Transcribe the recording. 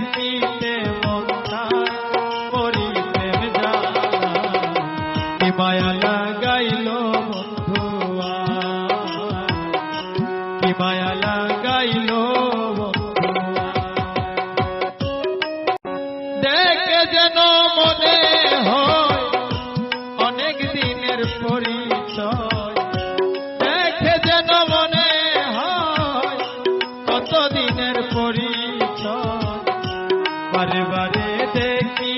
দেখিতে মন চায় করি প্রেম জ্বালা কি মায়া লাগাইল বন্ধু কি মায়া লাগাইল দেখে যেন মনে হয় অনেক দিনের পরিচয় দেখে যেন মনে হয় কত দিনের পরিচয় বারে বারে দেখি